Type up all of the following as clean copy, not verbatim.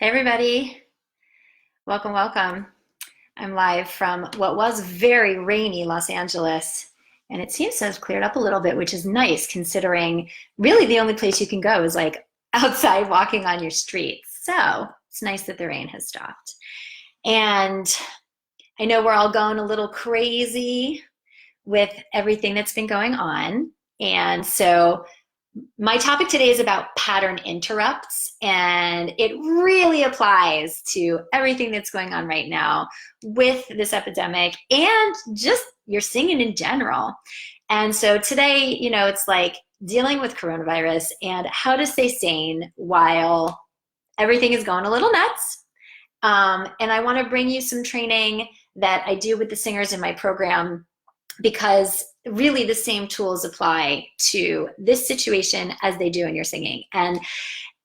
Hey everybody, welcome, welcome. I'm live from what was very rainy Los Angeles, and it seems to have cleared up a little bit, which is nice considering really the only place you can go is like outside walking on your streets. So it's nice that the rain has stopped. And I know we're all going a little crazy with everything that's been going on. And so my topic today is about pattern interrupts, and it really applies to everything that's going on right now with this epidemic and just your singing in general. And so today, it's like dealing with coronavirus and how to stay sane while everything is going a little nuts. And I want to bring you some training that I do with the singers in my program, because really the same tools apply to this situation as they do in your singing. And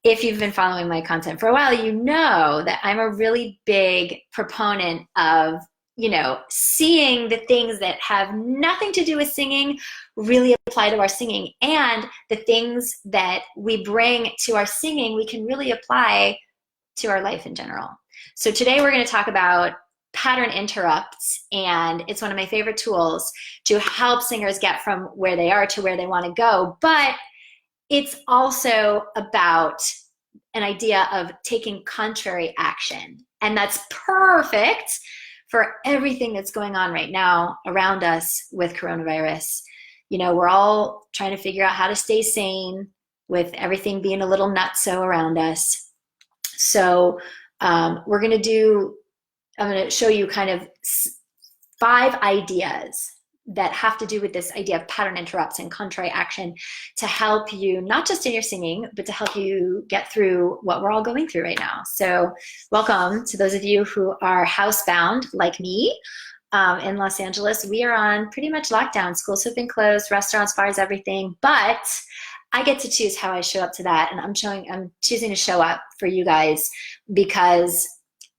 if you've been following my content for a while, you know that I'm a really big proponent of, seeing the things that have nothing to do with singing really apply to our singing, and the things that we bring to our singing we can really apply to our life in general. So today we're going to talk about pattern interrupts, and it's one of my favorite tools to help singers get from where they are to where they want to go. But it's also about an idea of taking contrary action, and that's perfect for everything that's going on right now around us with coronavirus. We're all trying to figure out how to stay sane with everything being a little nutso around us. So I'm going to show you kind of 5 ideas that have to do with this idea of pattern interrupts and contrary action to help you, not just in your singing, but to help you get through what we're all going through right now. So welcome to those of you who are housebound like me in Los Angeles. We are on pretty much lockdown. Schools have been closed, restaurants, bars, everything, but I get to choose how I show up to that. And I'm choosing to show up for you guys because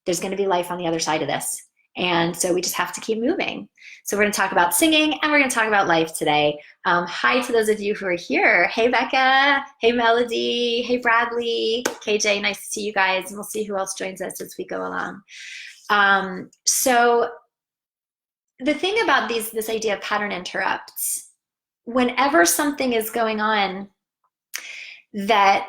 there's going to be life on the other side of this. And so we just have to keep moving. So we're going to talk about singing, and we're going to talk about life today. Hi to those of you who are here. Hey, Becca. Hey, Melody. Hey, Bradley. KJ, nice to see you guys. And we'll see who else joins us as we go along. So the thing about this idea of pattern interrupts, whenever something is going on that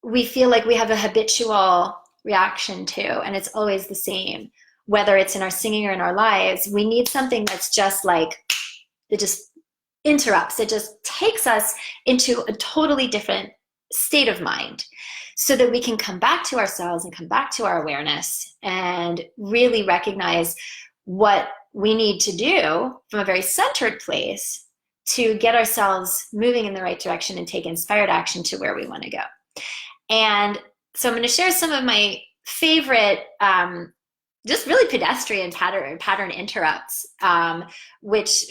we feel like we have a habitual reaction to, and it's always the same, whether it's in our singing or in our lives, we need something that's just like, it just interrupts, it just takes us into a totally different state of mind so that we can come back to ourselves and come back to our awareness and really recognize what we need to do from a very centered place to get ourselves moving in the right direction and take inspired action to where we want to go. And so I'm going to share some of my favorite, just really pedestrian pattern interrupts, which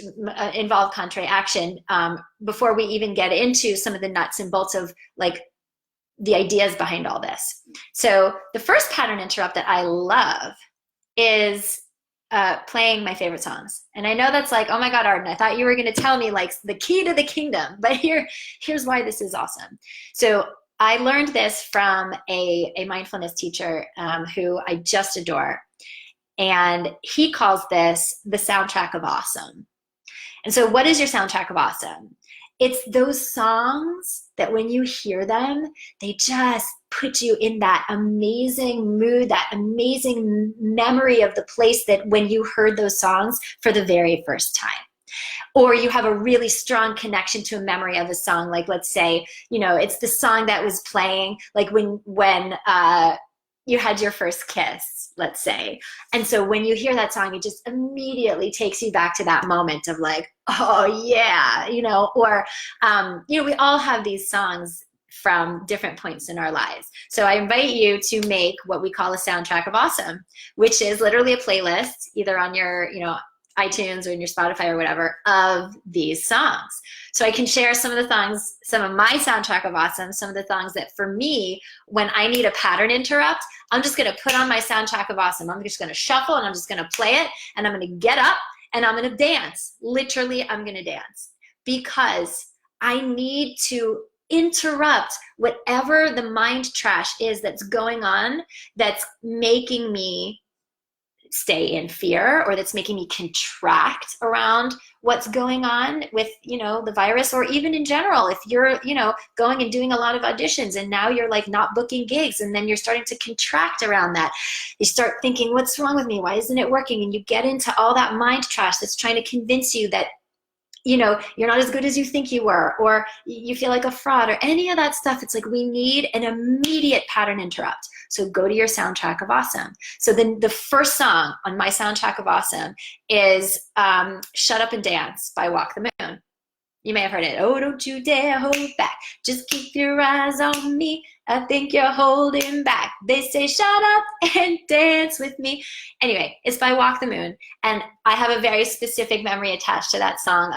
involve contrary action, before we even get into some of the nuts and bolts of like the ideas behind all this. So the first pattern interrupt that I love is playing my favorite songs. And I know that's like, oh my God, Arden, I thought you were going to tell me like the key to the kingdom, but here's why this is awesome. So I learned this from a mindfulness teacher who I just adore. And he calls this the soundtrack of awesome. And so what is your soundtrack of awesome? It's those songs that when you hear them, they just put you in that amazing mood, that amazing memory of the place that when you heard those songs for the very first time. Or you have a really strong connection to a memory of a song. Like, let's say, it's the song that was playing like when you had your first kiss, let's say. And so when you hear that song, it just immediately takes you back to that moment of like, oh yeah, or, we all have these songs from different points in our lives. So I invite you to make what we call a soundtrack of awesome, which is literally a playlist, either on your, iTunes or in your Spotify or whatever, of these songs. So I can share some of the songs, some of my soundtrack of awesome, some of the songs that for me, when I need a pattern interrupt, I'm just going to put on my soundtrack of awesome. I'm just going to shuffle and I'm just going to play it, and I'm going to get up and I'm going to dance. Literally, I'm going to dance because I need to interrupt whatever the mind trash is that's going on, that's making me stay in fear, or that's making me contract around what's going on with, the virus, or even in general, if you're, going and doing a lot of auditions and now you're like not booking gigs, and then you're starting to contract around that. You start thinking, what's wrong with me? Why isn't it working? And you get into all that mind trash that's trying to convince you that, you're not as good as you think you were, or you feel like a fraud, or any of that stuff. It's like, we need an immediate pattern interrupt. So go to your soundtrack of awesome. So then the first song on my soundtrack of awesome is Shut Up and Dance by Walk the Moon. You may have heard it. Oh, don't you dare hold back. Just keep your eyes on me. I think you're holding back. They say, shut up and dance with me. Anyway, it's by Walk the Moon. And I have a very specific memory attached to that song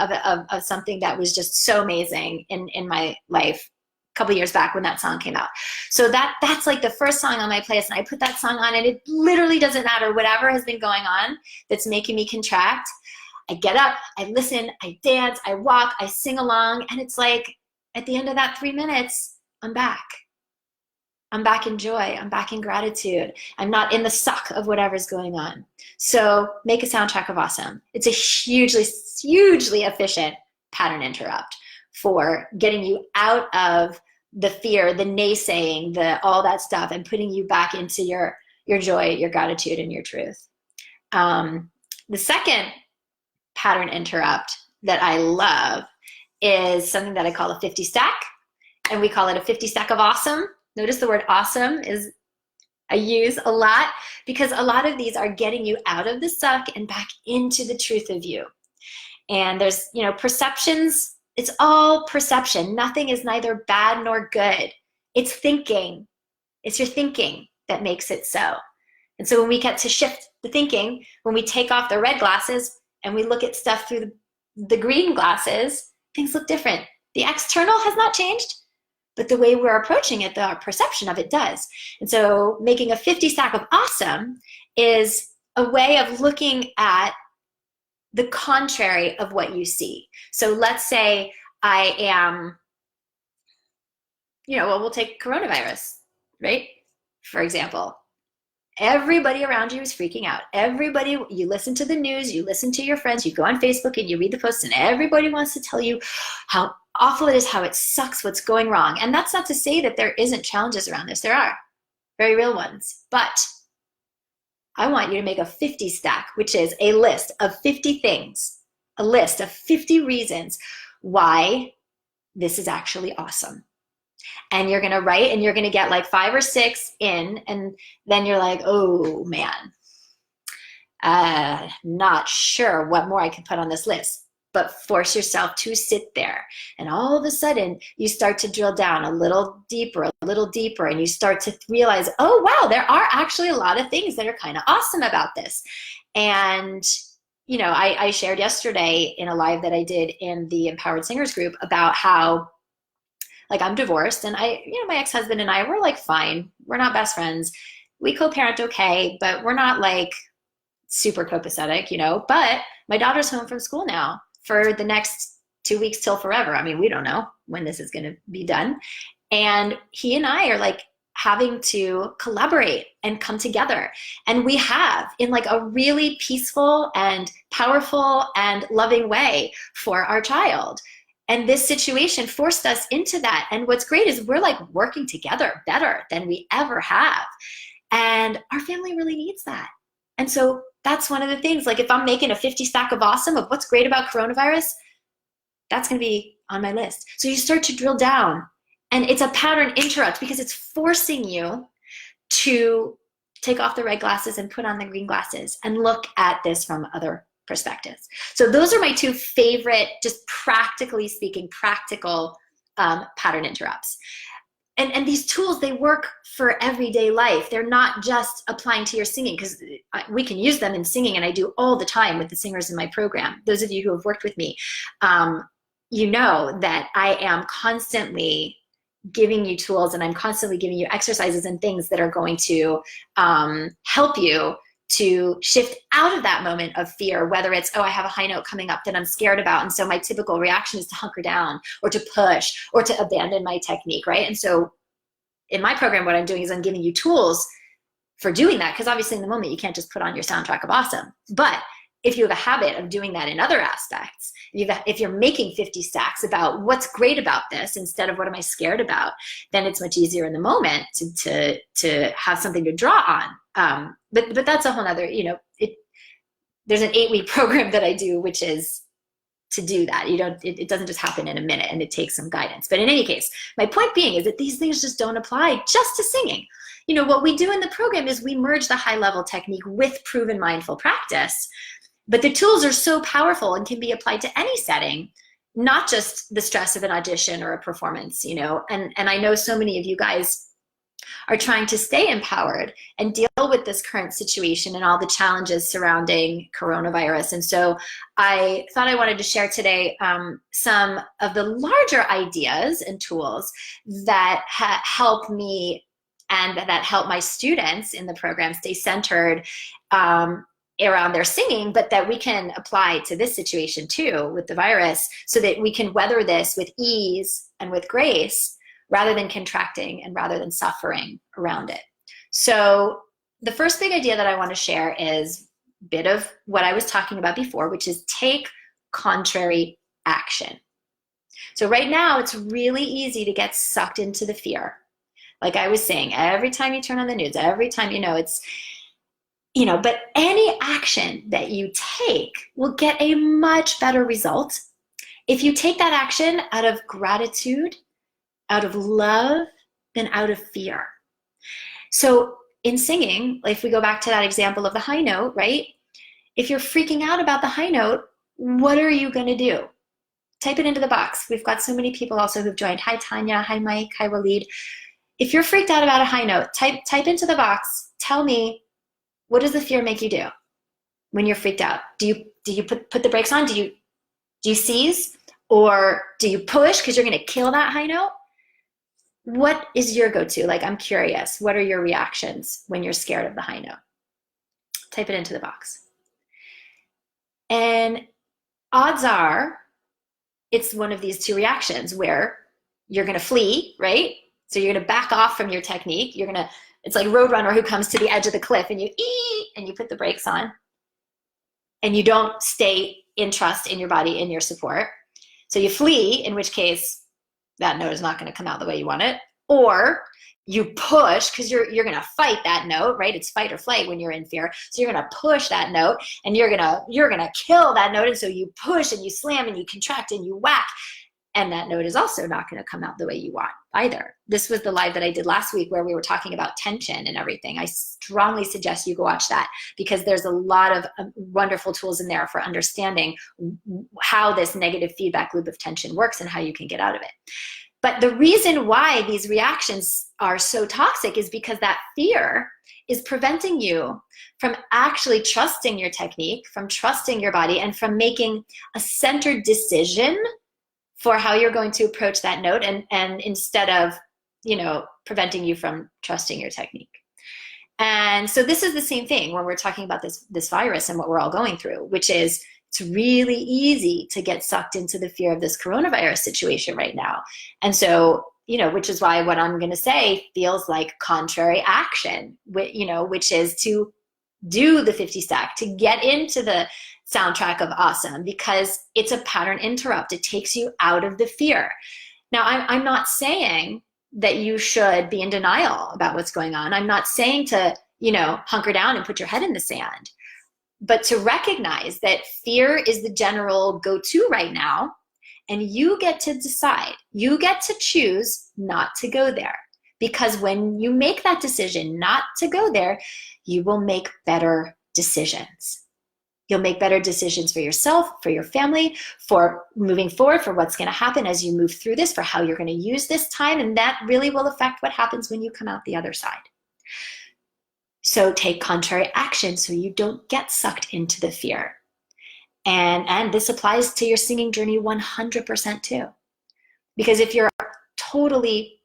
of something that was just so amazing in my life a couple years back when that song came out. So that's like the first song on my playlist. And I put that song on, and it literally doesn't matter whatever has been going on that's making me contract. I get up, I listen, I dance, I walk, I sing along, and it's like at the end of that 3 minutes, I'm back. I'm back in joy. I'm back in gratitude. I'm not in the suck of whatever's going on. So make a soundtrack of awesome. It's a hugely efficient pattern interrupt for getting you out of the fear, the naysaying, all that stuff, and putting you back into your joy, your gratitude, and your truth. The second pattern interrupt that I love is something that I call a 50 stack, and we call it a 50 stack of awesome. Notice the word awesome I use a lot, because a lot of these are getting you out of the suck and back into the truth of you. And there's, perceptions. It's all perception. Nothing is neither bad nor good. It's thinking. It's your thinking that makes it so. And so when we get to shift the thinking, when we take off the red glasses and we look at stuff through the green glasses, things look different. The external has not changed, but the way we're approaching it, our perception of it does. And so making a 50 stack of awesome is a way of looking at the contrary of what you see. So let's say I am, we'll take coronavirus, right? For example. Everybody around you is freaking out. You listen to the news, you listen to your friends, you go on Facebook and you read the posts, and everybody wants to tell you how awful it is, how it sucks, what's going wrong. And that's not to say that there isn't challenges around this. There are very real ones. But I want you to make a 50 stack, which is a list of 50 things, a list of 50 reasons why this is actually awesome. And you're going to write, and you're going to get like 5 or 6 in, and then you're like, oh man, not sure what more I can put on this list. But force yourself to sit there. And all of a sudden, you start to drill down a little deeper, and you start to realize, oh wow, there are actually a lot of things that are kind of awesome about this. And I shared yesterday in a live that I did in the Empowered Singers group about how, like, I'm divorced, and my ex-husband and I, we're like fine. We're not best friends. We co-parent okay, but we're not like super copacetic, but my daughter's home from school now for the next 2 weeks till forever. I mean, we don't know when this is going to be done. And he and I are like having to collaborate and come together. And we have, in like a really peaceful and powerful and loving way for our child. And this situation forced us into that. And what's great is we're like working together better than we ever have. And our family really needs that. And so that's one of the things, like if I'm making a 50 stack of awesome of what's great about coronavirus, that's going to be on my list. So you start to drill down, and it's a pattern interrupt because it's forcing you to take off the red glasses and put on the green glasses and look at this from other perspectives. So those are my 2 favorite, just practically speaking, practical pattern interrupts. And these tools, they work for everyday life. They're not just applying to your singing, because we can use them in singing, and I do all the time with the singers in my program. Those of you who have worked with me, you know that I am constantly giving you tools, and I'm constantly giving you exercises and things that are going to help you to shift out of that moment of fear, whether it's, oh, I have a high note coming up that I'm scared about, and so my typical reaction is to hunker down or to push or to abandon my technique, right? And so in my program, what I'm doing is I'm giving you tools for doing that, because obviously in the moment you can't just put on your soundtrack of awesome. But if you have a habit of doing that in other aspects, if you're making 50 stacks about what's great about this instead of what am I scared about, then it's much easier in the moment to have something to draw on. But that's a whole other, there's an 8-week program that I do, which is to do that. It doesn't just happen in a minute, and it takes some guidance. But in any case, my point being is that these things just don't apply just to singing. What we do in the program is we merge the high level technique with proven mindful practice. But the tools are so powerful and can be applied to any setting, not just the stress of an audition or a performance, and I know so many of you guys are trying to stay empowered and deal with this current situation and all the challenges surrounding coronavirus. And so I thought I wanted to share today some of the larger ideas and tools that help me and that help my students in the program stay centered around their singing, but that we can apply to this situation too with the virus, so that we can weather this with ease and with grace, rather than contracting and rather than suffering around it. So the first big idea that I want to share is a bit of what I was talking about before, which is take contrary action. So right now it's really easy to get sucked into the fear. Like I was saying, every time you turn on the news, every time, but any action that you take will get a much better result if you take that action out of gratitude, out of love, than out of fear. So in singing, if we go back to that example of the high note, right? If you're freaking out about the high note, what are you going to do? Type it into the box. We've got so many people also who've joined. Hi, Tanya. Hi, Mike. Hi, Waleed. If you're freaked out about a high note, type into the box. Tell me, what does the fear make you do when you're freaked out? Do you put the brakes on? Do you seize? Or do you push because you're going to kill that high note? What is your go-to? I'm curious. What are your reactions when you're scared of the high note? Type it into the box. And odds are it's one of these two reactions where you're going to flee, right? So you're going to back off from your technique. It's like Roadrunner who comes to the edge of the cliff and you put the brakes on and you don't stay in trust in your body, in your support. So you flee, in which case that note is not going to come out the way you want it. Or you push because you're going to fight that note, right? It's fight or flight when you're in fear. So you're going to push that note and you're going to kill that note. And so you push and you slam and you contract and you whack. And that note is also not going to come out the way you want either. This was the live that I did last week where we were talking about tension and everything. I strongly suggest you go watch that, because there's a lot of wonderful tools in there for understanding how this negative feedback loop of tension works and how you can get out of it. But the reason why these reactions are so toxic is because that fear is preventing you from actually trusting your technique, from trusting your body, and from making a centered decision for how you're going to approach that note, and instead of, preventing you from trusting your technique. And so this is the same thing when we're talking about this virus and what we're all going through, which is it's really easy to get sucked into the fear of this coronavirus situation right now. And so, which is why what I'm going to say feels like contrary action, which is to do the 50 stack, to get into the soundtrack of awesome, because it's a pattern interrupt. It takes you out of the fear. Now, I'm not saying that you should be in denial about what's going on. I'm not saying to, hunker down and put your head in the sand, but to recognize that fear is the general go-to right now, and you get to decide, you get to choose not to go there. Because when you make that decision not to go there, you will make better decisions. You'll make better decisions for yourself, for your family, for moving forward, for what's going to happen as you move through this, for how you're going to use this time. And that really will affect what happens when you come out the other side. So take contrary action so you don't get sucked into the fear. And this applies to your singing journey 100% too. Because if you're totally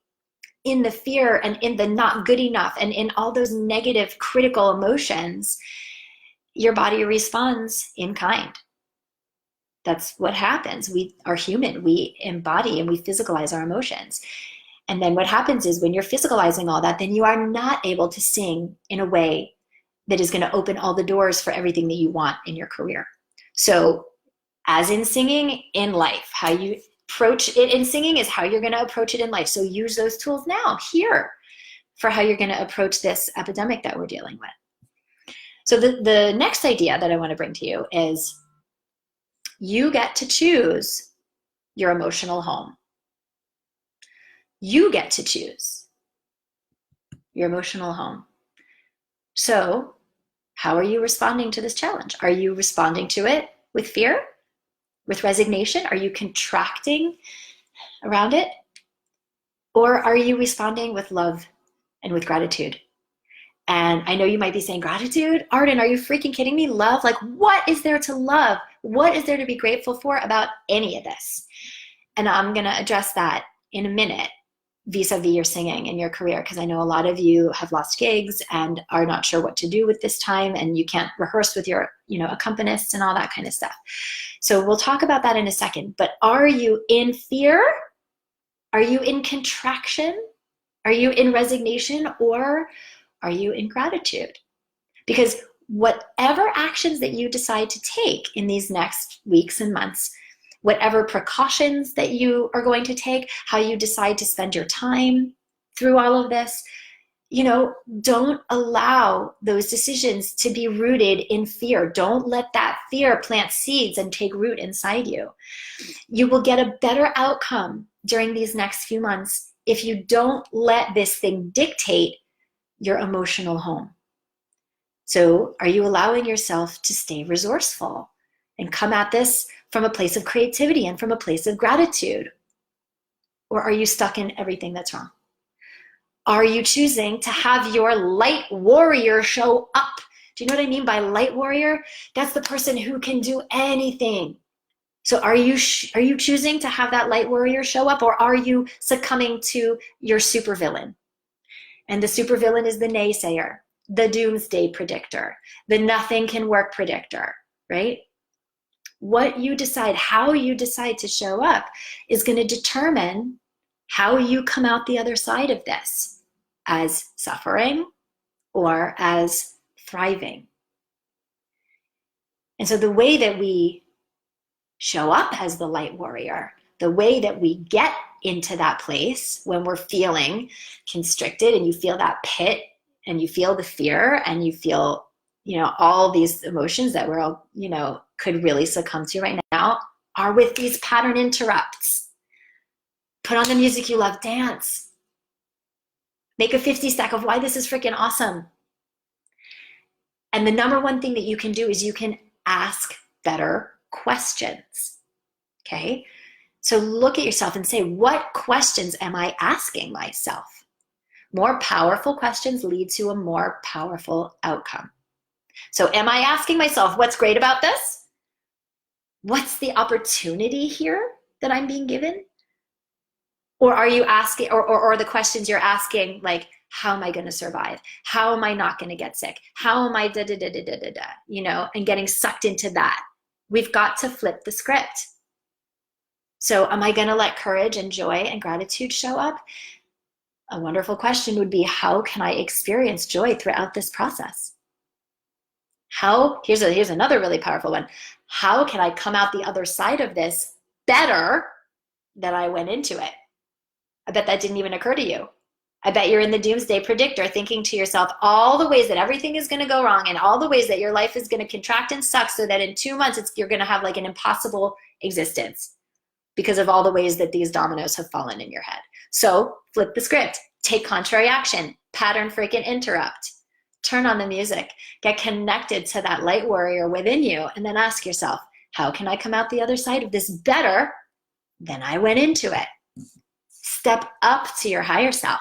in the fear and in the not good enough and in all those negative critical emotions, your body responds in kind. That's what happens. We are human. We embody and we physicalize our emotions. And then what happens is when you're physicalizing all that, then you are not able to sing in a way that is going to open all the doors for everything that you want in your career. So as in singing, in life, how you approach it in singing is how you're going to approach it in life. So use those tools now, here, for how you're going to approach this epidemic that we're dealing with. So the next idea that I want to bring to you is you get to choose your emotional home. You get to choose your emotional home. So how are you responding to this challenge? Are you responding to it with fear, with resignation? Are you contracting around it? Or are you responding with love and with gratitude? And I know you might be saying, gratitude? Arden, are you freaking kidding me? Love? Like, what is there to love? What is there to be grateful for about any of this? And I'm going to address that in a minute vis-a-vis your singing and your career, because I know a lot of you have lost gigs and are not sure what to do with this time, and you can't rehearse with your, accompanists and all that kind of stuff. So we'll talk about that in a second. But are you in fear? Are you in contraction? Are you in resignation? Or are you in gratitude? Because whatever actions that you decide to take in these next weeks and months, whatever precautions that you are going to take, how you decide to spend your time through all of this, don't allow those decisions to be rooted in fear. Don't let that fear plant seeds and take root inside you. You will get a better outcome during these next few months if you don't let this thing dictate your emotional home. So are you allowing yourself to stay resourceful and come at this from a place of creativity and from a place of gratitude? Or are you stuck in everything that's wrong? Are you choosing to have your light warrior show up? Do you know what I mean by light warrior? That's the person who can do anything. So are you choosing to have that light warrior show up, or are you succumbing to your supervillain? And the supervillain is the naysayer, the doomsday predictor, the nothing can work predictor, right? What you decide, how you decide to show up is going to determine how you come out the other side of this, as suffering or as thriving. And so the way that we show up as the light warrior, the way that we get into that place when we're feeling constricted and you feel that pit and you feel the fear and you feel, all these emotions that we're all, could really succumb to right now, are with these pattern interrupts. Put on the music you love, dance. Make a 50 stack of why this is freaking awesome. And the number one thing that you can do is you can ask better questions. Okay? So look at yourself and say, what questions am I asking myself? More powerful questions lead to a more powerful outcome. So am I asking myself, what's great about this? What's the opportunity here that I'm being given? Or are you asking, or the questions you're asking, like, how am I going to survive? How am I not going to get sick? How am I and getting sucked into that? We've got to flip the script. So am I going to let courage and joy and gratitude show up? A wonderful question would be, how can I experience joy throughout this process? Here's another really powerful one. How can I come out the other side of this better than I went into it? I bet that didn't even occur to you. I bet you're in the doomsday predictor thinking to yourself all the ways that everything is going to go wrong and all the ways that your life is going to contract and suck, so that in 2 months you're going to have like an impossible existence because of all the ways that these dominoes have fallen in your head. So flip the script, take contrary action, pattern freaking interrupt, turn on the music, get connected to that light warrior within you, and then ask yourself, how can I come out the other side of this better than I went into it? Step up to your higher self,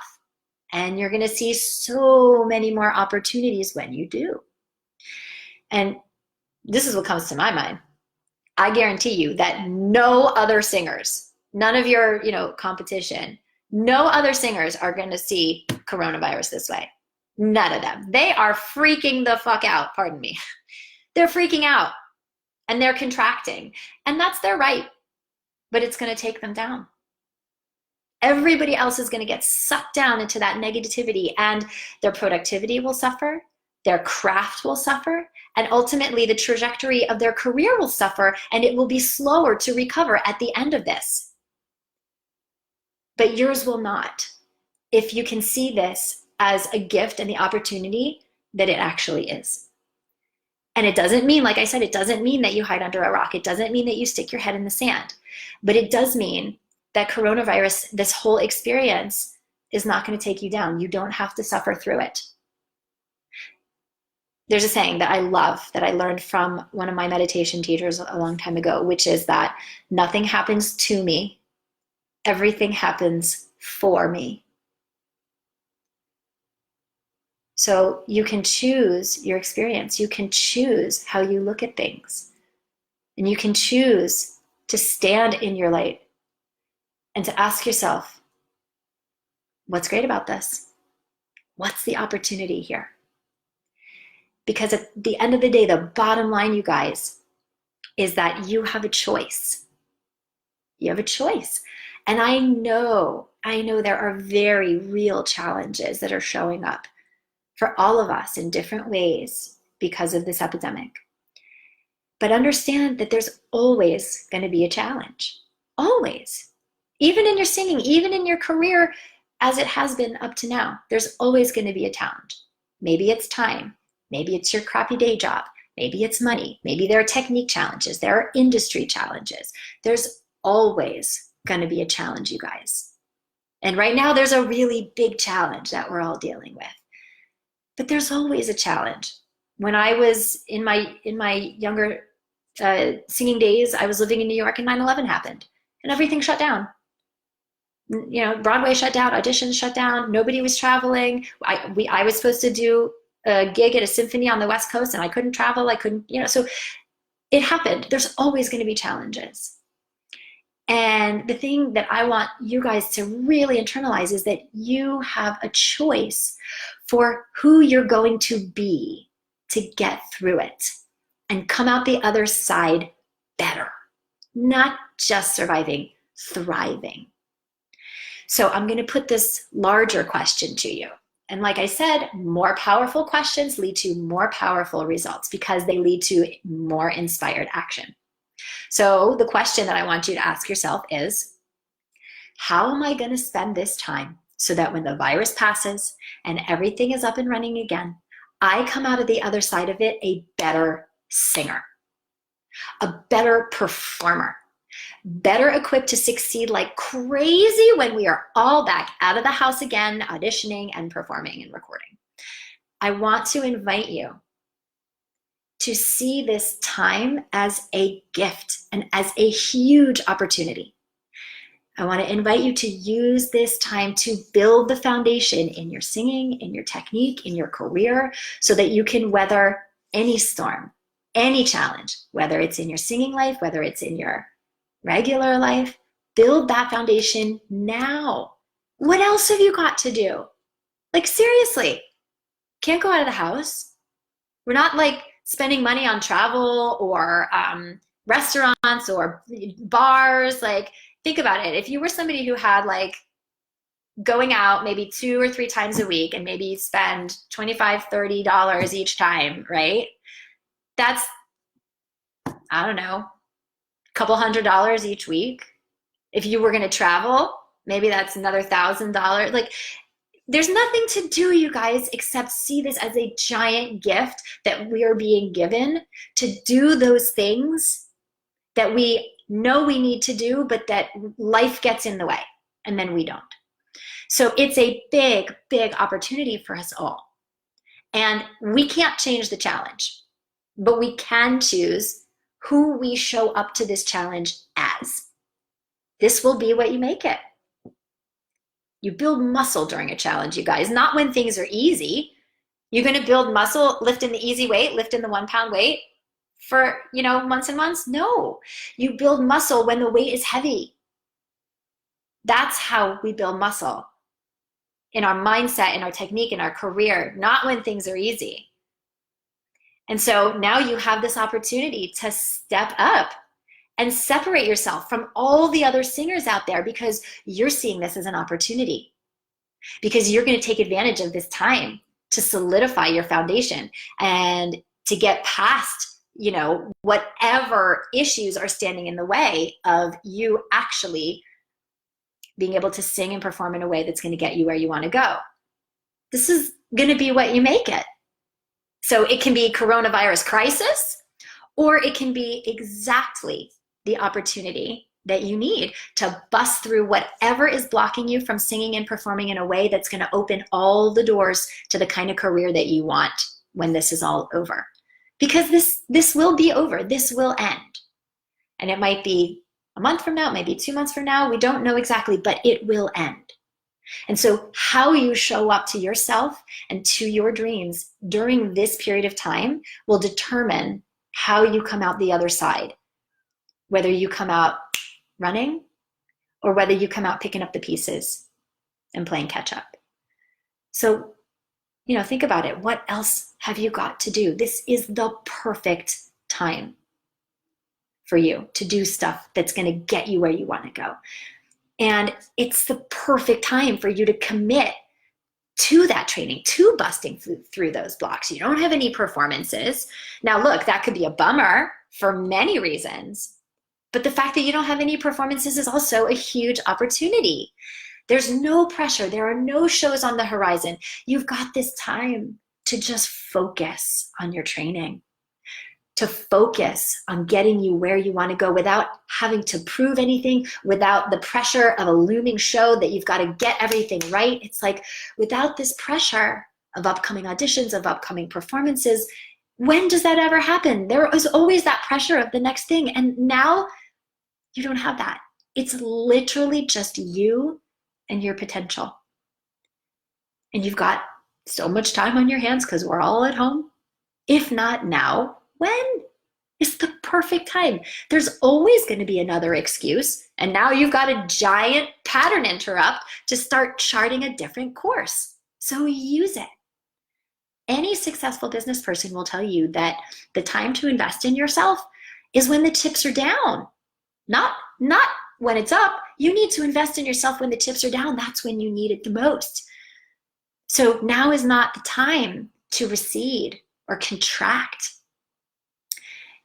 and you're going to see so many more opportunities when you do. And this is what comes to my mind. I guarantee you that no other singers, none of your, competition, no other singers are going to see coronavirus this way. None of them. They are freaking the fuck out, pardon me. They're freaking out and they're contracting. And that's their right, but it's going to take them down. Everybody else is going to get sucked down into that negativity, and their productivity will suffer, their craft will suffer, and ultimately the trajectory of their career will suffer, and it will be slower to recover at the end of this. But yours will not, if you can see this as a gift and the opportunity that it actually is. And it doesn't mean, like I said, it doesn't mean that you hide under a rock. It doesn't mean that you stick your head in the sand. But it does mean that coronavirus, this whole experience, is not going to take you down. You don't have to suffer through it. There's a saying that I love that I learned from one of my meditation teachers a long time ago, which is that nothing happens to me, everything happens for me. So you can choose your experience. You can choose how you look at things. And you can choose to stand in your light and to ask yourself, what's great about this? What's the opportunity here? Because at the end of the day, the bottom line, you guys, is that you have a choice. You have a choice. And I know there are very real challenges that are showing up for all of us in different ways because of this epidemic. But understand that there's always going to be a challenge. Always. Even in your singing, even in your career, as it has been up to now, there's always going to be a challenge. Maybe it's time. Maybe it's your crappy day job. Maybe it's money. Maybe there are technique challenges. There are industry challenges. There's always going to be a challenge, you guys. And right now, there's a really big challenge that we're all dealing with. But there's always a challenge. When I was in my younger singing days, I was living in New York and 9/11 happened and everything shut down. You know, Broadway shut down, auditions shut down, nobody was traveling. I was supposed to do a gig at a symphony on the West Coast and I couldn't travel, so it happened. There's always going to be challenges. And the thing that I want you guys to really internalize is that you have a choice for who you're going to be to get through it and come out the other side better, not just surviving, thriving. So I'm going to put this larger question to you. And like I said, more powerful questions lead to more powerful results because they lead to more inspired action. So the question that I want you to ask yourself is, how am I going to spend this time so that when the virus passes and everything is up and running again, I come out of the other side of it a better singer, a better performer, better equipped to succeed like crazy when we are all back out of the house again, auditioning and performing and recording. I want to invite you to see this time as a gift and as a huge opportunity. I want to invite you to use this time to build the foundation in your singing, in your technique, in your career, so that you can weather any storm, any challenge, whether it's in your singing life, whether it's in your regular life. Build that foundation now. What else have you got to do? Like, seriously, can't go out of the house. We're not like spending money on travel or restaurants or bars. Like, think about it. If you were somebody who had like going out maybe 2 or 3 times a week and maybe spend $25, $30 each time, right? That's, I don't know, a couple $100 each week. If you were going to travel, maybe that's another $1,000. Like, there's nothing to do, you guys, except see this as a giant gift that we are being given to do those things that we know we need to do, but that life gets in the way, and then we don't. So it's a big, big opportunity for us all. And we can't change the challenge, but we can choose who we show up to this challenge as. This will be what you make it. You build muscle during a challenge, you guys, not when things are easy. You're going to build muscle lifting the easy weight, lifting the 1 pound weight for, months and months. No, you build muscle when the weight is heavy. That's how we build muscle in our mindset, in our technique, in our career, not when things are easy. And so now you have this opportunity to step up and separate yourself from all the other singers out there, because you're seeing this as an opportunity, because you're going to take advantage of this time to solidify your foundation and to get past, you know, whatever issues are standing in the way of you actually being able to sing and perform in a way that's going to get you where you want to go. This is going to be what you make it. So it can be coronavirus crisis, or it can be exactly the opportunity that you need to bust through whatever is blocking you from singing and performing in a way that's going to open all the doors to the kind of career that you want when this is all over. Because this will be over, this will end. And it might be a month from now, it might be 2 months from now, we don't know exactly, but it will end. And so how you show up to yourself and to your dreams during this period of time will determine how you come out the other side. Whether you come out running or whether you come out picking up the pieces and playing catch up. So, you know, think about it. What else have you got to do? This is the perfect time for you to do stuff that's going to get you where you want to go. And it's the perfect time for you to commit to that training, to busting through those blocks. You don't have any performances. Now, look, that could be a bummer for many reasons. But the fact that you don't have any performances is also a huge opportunity. There's no pressure. There are no shows on the horizon. You've got this time to just focus on your training, to focus on getting you where you want to go without having to prove anything, without the pressure of a looming show that you've got to get everything right. It's like without this pressure of upcoming auditions, of upcoming performances, when does that ever happen? There is always that pressure of the next thing. And now you don't have that. It's literally just you and your potential. And you've got so much time on your hands because we're all at home. If not now, when? It's the perfect time. There's always going to be another excuse. And now you've got a giant pattern interrupt to start charting a different course. So use it. Any successful business person will tell you that the time to invest in yourself is when the chips are down, not when it's up. You need to invest in yourself when the chips are down. That's when you need it the most. So now is not the time to recede or contract.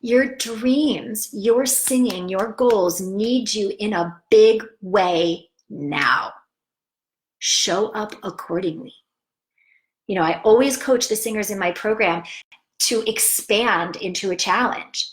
Your dreams, your singing, your goals need you in a big way now. Show up accordingly. You know, I always coach the singers in my program to expand into a challenge.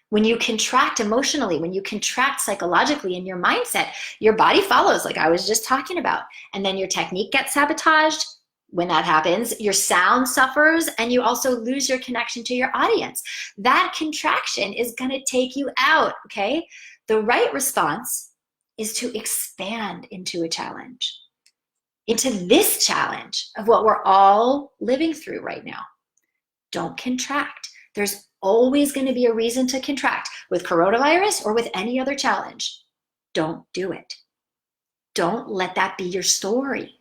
When you contract emotionally, when you contract psychologically in your mindset, your body follows, like I was just talking about. And then your technique gets sabotaged. When that happens, your sound suffers and you also lose your connection to your audience. That contraction is going to take you out, okay? The right response is to expand into a challenge, into this challenge of what we're all living through right now. Don't contract. There's always going to be a reason to contract with coronavirus or with any other challenge. Don't do it. Don't let that be your story.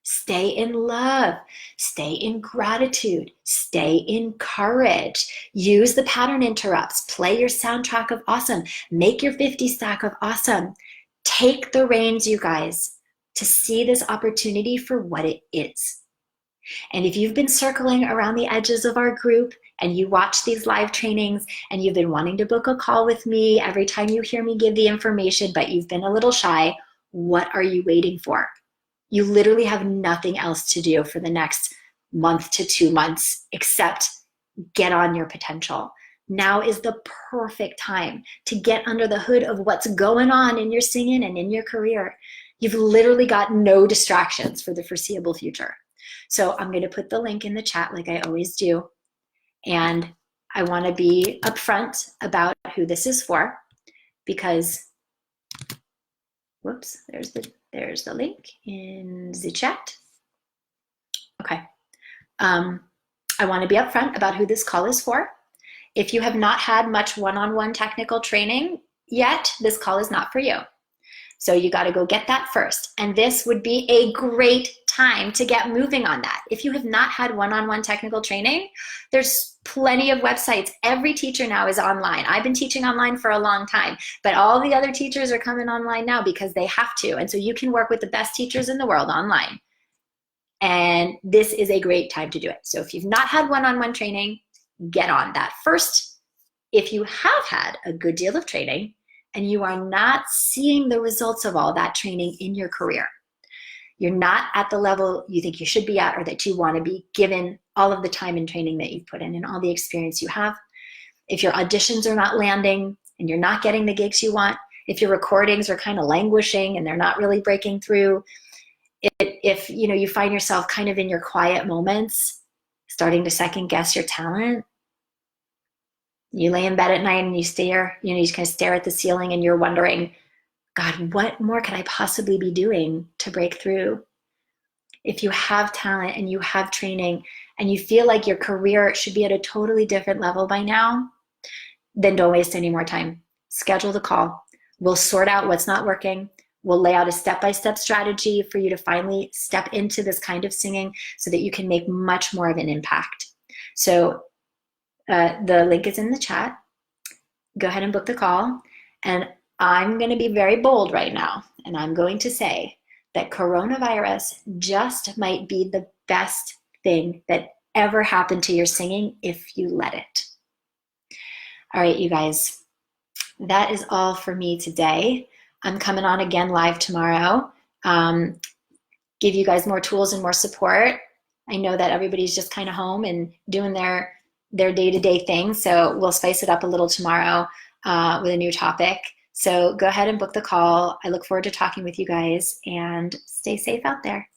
Stay in love, stay in gratitude, stay in courage. Use the pattern interrupts, play your soundtrack of awesome, make your 50 stack of awesome. Take the reins, you guys, to see this opportunity for what it is. And if you've been circling around the edges of our group and you watch these live trainings and you've been wanting to book a call with me every time you hear me give the information, but you've been a little shy, what are you waiting for? You literally have nothing else to do for the next month to 2 months except get on your potential. Now is the perfect time to get under the hood of what's going on in your singing and in your career. You've literally got no distractions for the foreseeable future. So I'm going to put the link in the chat like I always do. And I want to be upfront about who this is for because, whoops, there's the link in the chat. Okay. I want to be upfront about who this call is for. If you have not had much one-on-one technical training yet, this call is not for you. So you got to go get that first. And this would be a great time to get moving on that. If you have not had one-on-one technical training, there's plenty of websites. Every teacher now is online. I've been teaching online for a long time, but all the other teachers are coming online now because they have to. And so you can work with the best teachers in the world online. And this is a great time to do it. So if you've not had one-on-one training, get on that. First, if you have had a good deal of training and you are not seeing the results of all that training in your career, you're not at the level you think you should be at or that you want to be, given all of the time and training that you've put in and all the experience you have. If your auditions are not landing and you're not getting the gigs you want, if your recordings are kind of languishing and they're not really breaking through, if you find yourself kind of in your quiet moments starting to second guess your talent, you lay in bed at night and you stare, you just kind of stare at the ceiling and you're wondering, God, what more could I possibly be doing to break through? If you have talent and you have training and you feel like your career should be at a totally different level by now, then don't waste any more time. Schedule the call. We'll sort out what's not working. We'll lay out a step-by-step strategy for you to finally step into this kind of singing so that you can make much more of an impact. So the link is in the chat. Go ahead and book the call. And I'm going to be very bold right now, and I'm going to say that coronavirus just might be the best thing that ever happened to your singing if you let it. All right, you guys, that is all for me today. I'm coming on again live tomorrow. Give you guys more tools and more support. I know that everybody's just kind of home and doing their day-to-day thing, so we'll spice it up a little tomorrow with a new topic. So go ahead and book the call. I look forward to talking with you guys, and stay safe out there.